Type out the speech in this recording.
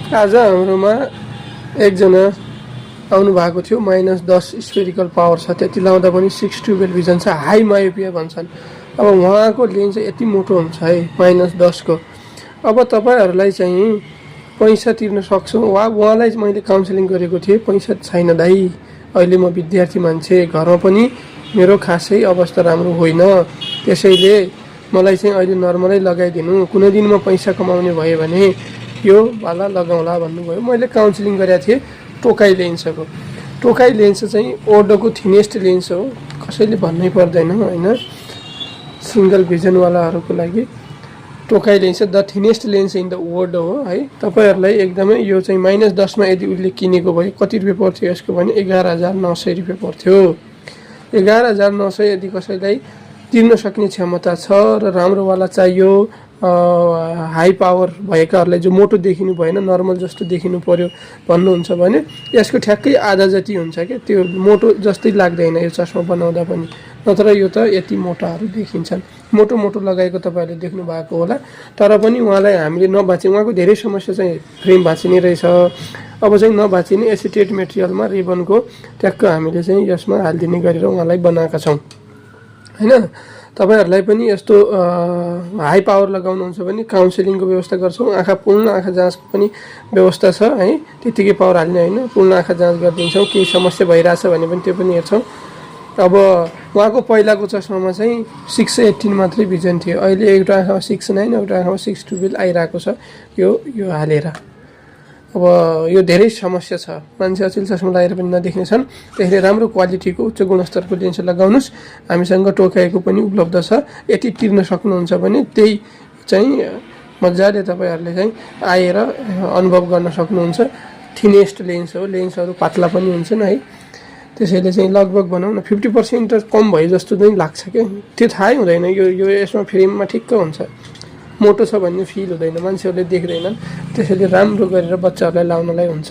आज हाम्रोमा एकजना आउनु भएको थियो, -10 स्पेरिकल पावर छ, त्यति लाउँदा पनि 6 ट्युबेल भिजन छ, हाई मायोपिया भन्छन्। अब उहाँको लेन्स यति मोटो हुन्छ है -10 को। अब तपाईँहरूलाई चाहिँ पैसा तिर्न सक्छौँ वा उहाँलाई मैले काउन्सिलिङ गरेको थिएँ, पैसा छैन दाइ, अहिले म विद्यार्थी मान्छे, घरमा पनि मेरो खासै अवस्था राम्रो होइन, त्यसैले मलाई चाहिँ अहिले नर्मलै लगाइदिनु, कुनै दिन म पैसा कमाउने भयो भने यो वाला लगाउँला भन्नुभयो। मैले काउन्सिलिङ गरेको थिएँ टोकाई लेन्सको। टोकाई लेन्स चाहिँ ओर्डोको थिनेस्ट लेन्स हो, कसैले भन्नै पर्दैन होइन, सिङ्गल भिजनवालाहरूको लागि टोकाई lens the thinnest lens in the world हो है। तपाईँहरूलाई एकदमै यो चाहिँ -10 मा यदि उसले किनेको भए कति रुपियाँ पर्थ्यो यसको भने 11,900 रुपियाँ पर्थ्यो। 11,900 यदि कसैलाई तिर्न सक्ने क्षमता छ र राम्रोवाला चाहियो, हाई पावर भएकाहरूलाई जो मोटो देखिनु भएन, नर्मल जस्तो देखिनु पर्यो भन्नुहुन्छ भने यसको ठ्याक्कै आधा जति हुन्छ क्या, त्यो मोटो जस्तै लाग्दैन यो चस्मा बनाउँदा पनि, नत्र यो त यति मोटाहरू देखिन्छन्। मोटो मोटो लगाएको तपाईँहरूले देख्नु भएको होला, तर पनि उहाँलाई हामीले नभाँच्ने, उहाँको धेरै समस्या चाहिँ फ्रेम भाँचिने रहेछ। अब चाहिँ नभाँचिने एसिटेट मेटेरियलमा रिबनको ट्याक्क हामीले चाहिँ यसमा हालिदिने गरेर उहाँलाई बनाएका छौँ होइन। तपाईँहरूलाई पनि यस्तो हाई पावर लगाउनुहुन्छ भने काउन्सिलिङको व्यवस्था गर्छौँ, पूर्ण आँखा जाँचको पनि व्यवस्था छ है, त्यतिकै पावर हाल्ने होइन, पूर्ण आँखा जाँच गरिदिन्छौँ, केही समस्या भइरहेछ भने पनि त्यो पनि हेर्छौँ। अब उहाँको पहिलाको चस्मामा चाहिँ 618 मात्रै भिजन थियो, अहिले एउटा आँखामा 6/9, एउटा आँखामा 6/12 आइरहेको छ यो हालेर। अब यो धेरै समस्या छ, मान्छे अचेल चस्मा लगाएर पनि नदेख्ने छन्, त्यसले राम्रो क्वालिटीको उच्च गुणस्तरको लेन्स लगाउनुहोस्। हामीसँग टोकाइको पनि उपलब्ध छ, यति तिर्न सक्नुहुन्छ भने त्यही चाहिँ मजाले तपाईँहरूले चाहिँ आएर अनुभव गर्न सक्नुहुन्छ। थिनेस्ट लेन्स हो, लेन्सहरू पातला पनि हुन्छन् है, त्यसैले चाहिँ लगभग भनौँ न 50% त कम भयो जस्तो चाहिँ लाग्छ क्या, त्यो थाहै हुँदैन, यो यसमा फ्रेममा ठिक्क हुन्छ, मोटो छ भन्ने फिल हुँदैन, मान्छेहरूले देख्दैनन्, त्यसैले राम्रो गरेर बच्चाहरूलाई लाउनलाई हुन्छ।